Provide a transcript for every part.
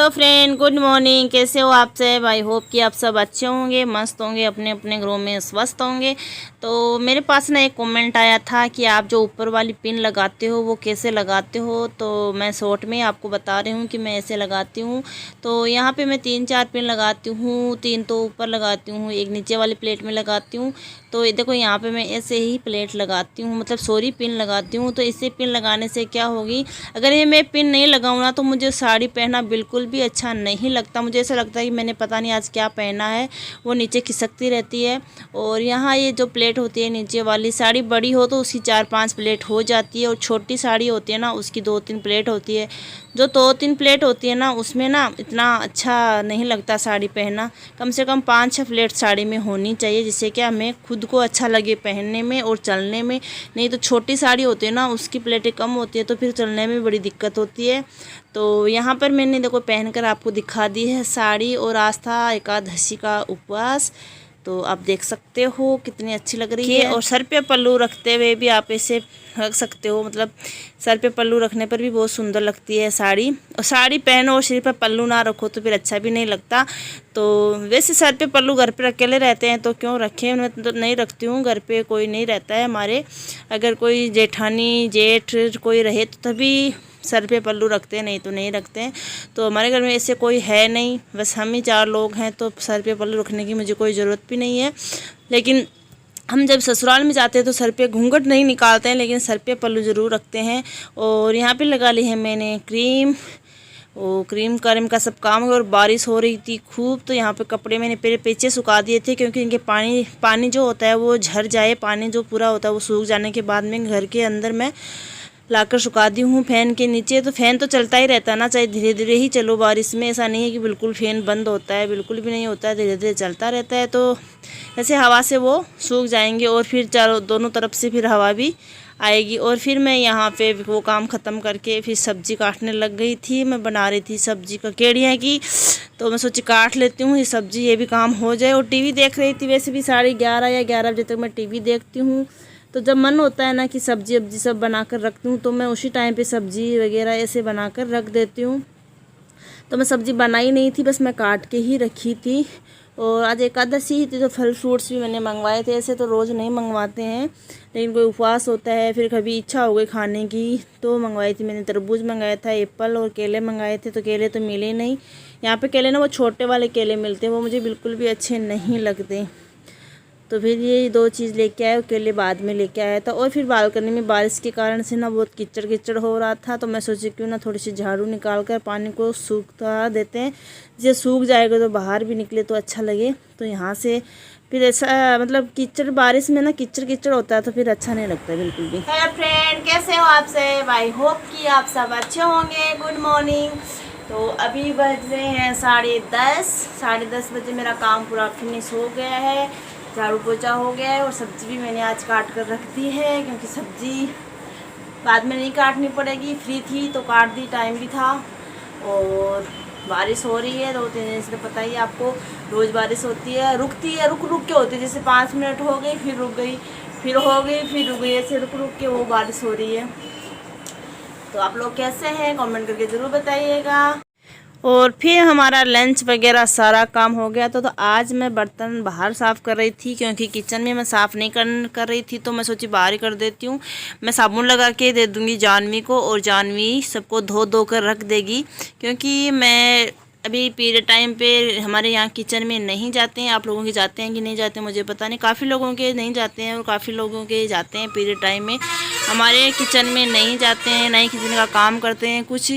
Friend, good morning. कैसे हो आप सब? आई होप कि आप सब अच्छे होंगे, मस्त होंगे, अपने अपने घरों में स्वस्थ होंगे। तो मेरे पास ना एक कमेंट आया था कि आप जो ऊपर वाली पिन लगाते हो वो कैसे लगाते हो। तो मैं शॉर्ट में आपको बता रही हूँ कि मैं ऐसे लगाती हूँ। तो यहाँ पे मैं 3-4 पिन लगाती हूँ। 3 तो ऊपर लगाती हूँ, एक नीचे वाली प्लेट में लगाती हूँ। तो ये देखो, यहाँ पे मैं ऐसे ही प्लेट लगाती हूँ, मतलब सॉरी पिन लगाती हूँ। तो इससे पिन लगाने से क्या होगी, अगर ये मैं पिन नहीं लगाऊँ ना तो मुझे साड़ी पहनना बिल्कुल भी अच्छा नहीं लगता। मुझे ऐसा लगता है कि मैंने पता नहीं आज क्या पहना है, वो नीचे खिसकती रहती है। और यहाँ ये जो प्लेट होती है नीचे वाली, साड़ी बड़ी हो तो उसकी 4-5 प्लेट हो जाती है, और छोटी साड़ी होती है ना उसकी 2-3 प्लेट होती है। जो 2-3 प्लेट होती है ना उसमें ना इतना अच्छा नहीं लगता साड़ी पहनना। कम से कम 5-6 प्लेट साड़ी में होनी चाहिए, जिससे कि हमें खुद को अच्छा लगे पहनने में और चलने में। नहीं तो छोटी साड़ी होती है ना उसकी प्लेटें कम होती है तो फिर चलने में बड़ी दिक्कत होती है। तो यहाँ पर मैंने देखो पहनकर आपको दिखा दी है साड़ी, और आज था एकादशी का उपवास। तो आप देख सकते हो कितनी अच्छी लग रही है। और सर पे पल्लू रखते हुए भी आप ऐसे रख सकते हो, मतलब सर पे पल्लू रखने पर भी बहुत सुंदर लगती है साड़ी। और साड़ी पहनो और सिर पे पल्लू ना रखो तो फिर अच्छा भी नहीं लगता। तो वैसे सर पे पल्लू घर पे अकेले रहते हैं तो क्यों रखें, मैं तो नहीं रखती हूँ। घर पे कोई नहीं रहता है हमारे, अगर कोई जेठानी जेठ कोई रहे तो तभी सर पे पल्लू रखते हैं, नहीं तो नहीं रखते हैं। तो हमारे घर में ऐसे कोई है नहीं, बस हम ही 4 लोग हैं, तो सर पे पल्लू रखने की मुझे कोई ज़रूरत भी नहीं है। लेकिन हम जब ससुराल में जाते हैं तो सर पे घूंघट नहीं निकालते हैं, लेकिन सर पे पल्लू ज़रूर रखते हैं। और यहाँ पे लगा ली है मैंने क्रीम, वो क्रीम करीम का सब काम है। और बारिश हो रही थी खूब, तो यहाँ पे कपड़े मैंने पीछे सुखा दिए थे, क्योंकि इनके पानी जो होता है वो झड़ जाए। पानी जो पूरा होता है वो सूख जाने के बाद में घर के अंदर मैं लाकर सुखा दी हूँ फैन के नीचे। तो फ़ैन तो चलता ही रहता है ना, चाहे धीरे धीरे ही चलो। बारिश में ऐसा नहीं है कि बिल्कुल फ़ैन बंद होता है, बिल्कुल भी नहीं होता है, धीरे धीरे चलता रहता है। तो ऐसे हवा से वो सूख जाएंगे और फिर चारों दोनों तरफ से फिर हवा भी आएगी। और फिर मैं यहाँ पे वो काम ख़त्म करके फिर सब्ज़ी काटने लग गई थी। मैं बना रही थी सब्ज़ी का केड़ियाँ की, तो मैं सोची काट लेती हूँ ये सब्ज़ी, ये भी काम हो जाए। और टीवी देख रही थी, वैसे भी 11:30 बजे तक मैं टीवी देखती हूँ। तो जब मन होता है ना कि सब्ज़ी वब्जी सब बनाकर रखती हूँ, तो मैं उसी टाइम पे सब्ज़ी वगैरह ऐसे बनाकर रख देती हूँ। तो मैं सब्ज़ी बनाई नहीं थी, बस मैं काट के ही रखी थी। और आज एकादशी ही थी तो फल फ्रूट्स भी मैंने मंगवाए थे। ऐसे तो रोज़ नहीं मंगवाते हैं, लेकिन कोई उपवास होता है, फिर कभी इच्छा हो गई खाने की तो मंगवाई थी मैंने। तरबूज मंगाया था, एप्पल और केले मंगाए थे। तो केले तो मिले नहीं यहाँ पे। केले ना वो छोटे वाले केले मिलते हैं, वो मुझे बिल्कुल भी अच्छे नहीं लगते। तो फिर ये 2 चीज़ लेके आए, केले बाद में लेके आया था। और फिर बालकनी में बारिश के कारण से ना बहुत कीचड़ कीचड़ हो रहा था, तो मैं सोची क्यों ना थोड़ी सी झाड़ू निकाल कर पानी को सूखता देते हैं। जैसे सूख जाएगा तो बाहर भी निकले तो अच्छा लगे। तो यहाँ से फिर ऐसा मतलब कीचड़, बारिश में ना कीचड़ कीचड़ होता है तो फिर अच्छा नहीं लगता बिल्कुल भी। हेलो फ्रेंड, कैसे हो आप सब? आई होप कि आप सब अच्छे होंगे। Good morning. तो अभी बज रहे हैं 10:30 बजे। मेरा काम पूरा फिनिश हो गया है, झाड़ू पोछा हो गया है, और सब्ज़ी भी मैंने आज काट कर रख दी है, क्योंकि सब्ज़ी बाद में नहीं काटनी पड़ेगी। फ्री थी तो काट दी, टाइम भी था। और बारिश हो रही है 2-3 दिन से, पता ही आपको, रोज़ बारिश होती है, रुकती है, रुक रुक के होती है। जैसे 5 मिनट हो गई फिर रुक गई, फिर हो गई फिर रुक गई, ऐसे रुक रुक के वो बारिश हो रही है। तो आप लोग कैसे हैं कमेंट करके ज़रूर बताइएगा। और फिर हमारा लंच वगैरह सारा काम हो गया। तो आज मैं बर्तन बाहर साफ़ कर रही थी, क्योंकि किचन में मैं साफ़ नहीं कर रही थी, तो मैं सोची बाहर ही कर देती हूँ। मैं साबुन लगा के दे दूँगी जानवी को, और जानवी सबको धो कर रख देगी। क्योंकि मैं अभी पीरियड टाइम पे हमारे यहाँ किचन में नहीं जाते हैं। आप लोगों के जाते हैं कि नहीं जाते हैं मुझे पता नहीं। काफ़ी लोगों के नहीं जाते हैं और काफ़ी लोगों के जाते हैं पीरियड टाइम में। हमारे किचन में नहीं जाते हैं, ना ही किचन का काम करते हैं कुछ।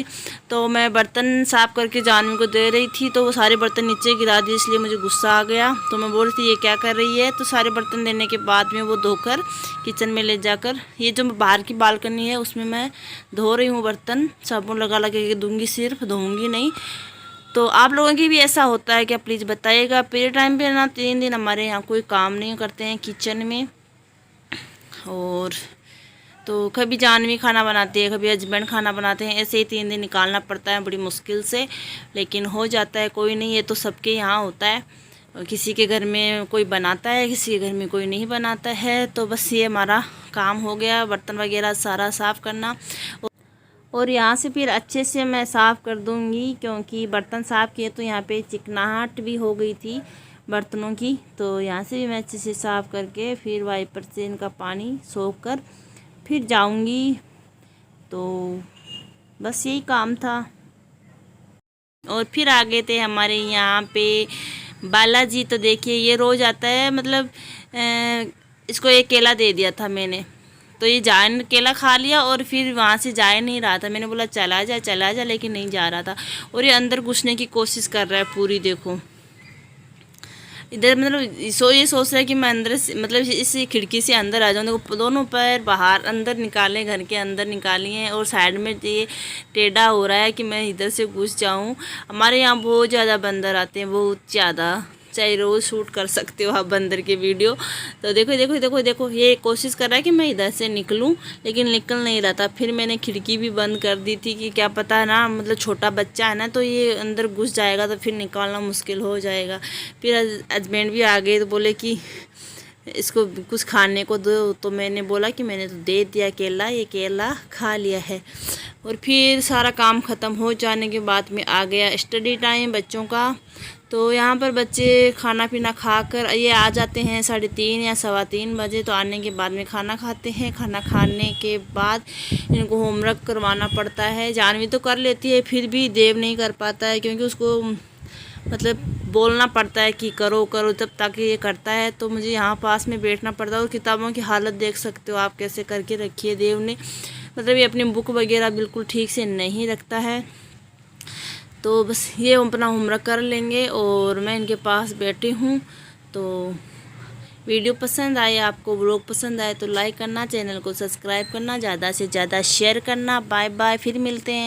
तो मैं बर्तन साफ़ करके जानवी को दे रही थी, तो वो सारे बर्तन नीचे गिरा दिए, इसलिए मुझे गुस्सा आ गया। तो मैं बोल रही थी ये क्या कर रही है। तो सारे बर्तन देने के बाद में वो धोकर किचन में ले जाकर, ये जो बाहर की बालकनी है उसमें मैं धो रही हूँ बर्तन। साबुन लगा के दूँगी, सिर्फ धोऊँगी नहीं। तो आप लोगों की भी ऐसा होता है क्या, प्लीज़ बताइएगा। पीरियड टाइम पे ना 3 दिन हमारे यहाँ कोई काम नहीं करते हैं किचन में। और तो कभी जानवी खाना बनाती है, कभी हस्बैंड खाना बनाते हैं, ऐसे ही 3 दिन निकालना पड़ता है बड़ी मुश्किल से, लेकिन हो जाता है। कोई नहीं, ये तो सबके यहाँ होता है। किसी के घर में कोई बनाता है, किसी के घर में कोई नहीं बनाता है। तो बस ये हमारा काम हो गया, बर्तन वगैरह सारा साफ़ करना। और यहाँ से फिर अच्छे से मैं साफ़ कर दूँगी, क्योंकि बर्तन साफ़ किए तो यहाँ पे चिकनाहट भी हो गई थी बर्तनों की। तो यहाँ से भी मैं अच्छे से साफ़ करके फिर वाइपर से इनका पानी सोख कर फिर जाऊँगी। तो बस यही काम था। और फिर आ गए थे हमारे यहाँ पे बालाजी। तो देखिए ये रोज़ आता है, मतलब इसको एक केला दे दिया था मैंने, तो ये केला खा लिया और फिर वहाँ से जा नहीं रहा था। मैंने बोला चला जा, लेकिन नहीं जा रहा था। और ये अंदर घुसने की कोशिश कर रहा है पूरी, देखो इधर, मतलब ये सोच रहा है कि मैं अंदर से, मतलब इस खिड़की से अंदर आ जाऊँ। देखो दोनों पैर बाहर अंदर निकाले, घर के अंदर निकाली हैं, और साइड में ये टेढ़ा हो रहा है कि मैं इधर से घुस जाऊँ। हमारे यहाँ बहुत ज़्यादा बंदर आते हैं, बहुत ज़्यादा, चाहे रोज़ शूट कर सकते हो आप बंदर की वीडियो। तो देखो देखो देखो देखो, ये कोशिश कर रहा है कि मैं इधर से निकलूं, लेकिन निकल नहीं रहा था। फिर मैंने खिड़की भी बंद कर दी थी कि क्या पता है ना, मतलब छोटा बच्चा है ना, तो ये अंदर घुस जाएगा तो फिर निकालना मुश्किल हो जाएगा। फिर हस्बैंड भी आ गए तो बोले कि इसको कुछ खाने को दो। तो मैंने बोला कि मैंने तो दे दिया केला, ये केला खा लिया है। और फिर सारा काम ख़त्म हो जाने के बाद में आ गया स्टडी टाइम बच्चों का। तो यहाँ पर बच्चे खाना पीना खाकर ये आ जाते हैं 3:30 या 3:15 बजे। तो आने के बाद में खाना खाते हैं। खाना खाने के बाद इनको होमवर्क करवाना पड़ता है। जानवी तो कर लेती है, फिर भी देव नहीं कर पाता है, क्योंकि उसको मतलब बोलना पड़ता है कि करो करो, तब ताकि ये करता है। तो मुझे यहाँ पास में बैठना पड़ता है। और किताबों की हालत देख सकते हो आप कैसे करके रखी है देव ने, मतलब ये अपनी बुक वगैरह बिल्कुल ठीक से नहीं रखता है। तो बस ये अपना होमवर्क कर लेंगे और मैं इनके पास बैठी हूँ। तो वीडियो पसंद आए, आपको व्लॉग पसंद आए तो लाइक करना, चैनल को सब्सक्राइब करना, ज़्यादा से ज़्यादा शेयर करना। बाय बाय, फिर मिलते हैं।